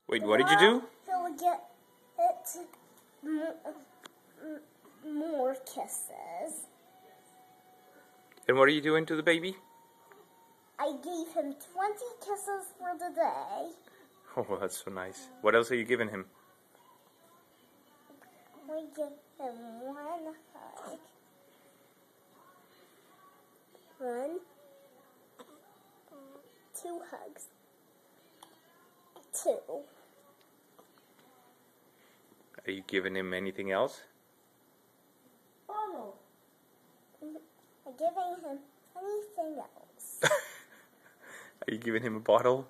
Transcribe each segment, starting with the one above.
Wait, what did you do? He'll get it more kisses. And what are you doing to the baby? I gave him 20 kisses for the day. Oh, that's so nice. What else are you giving him? We give him one hug. 1, 2 hugs. 2. Are you giving him anything else? Oh. I'm giving him anything else. Are you giving him a bottle?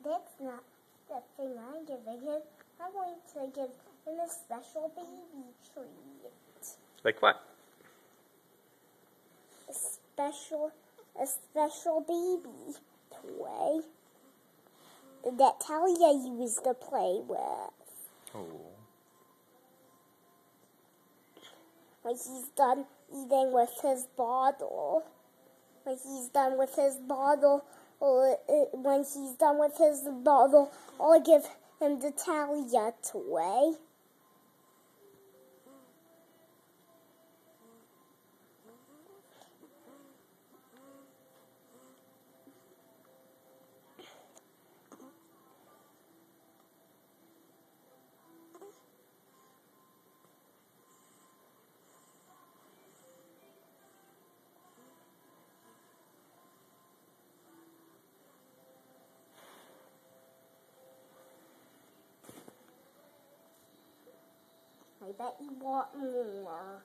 That's not the thing I'm giving him. I'm going to give him a special baby treat. Like what? A special baby toy that Talia used to play with. Oh. When he's done eating with his bottle. When he's done with his bottle, I'll give him the Talia toy. I bet you want more.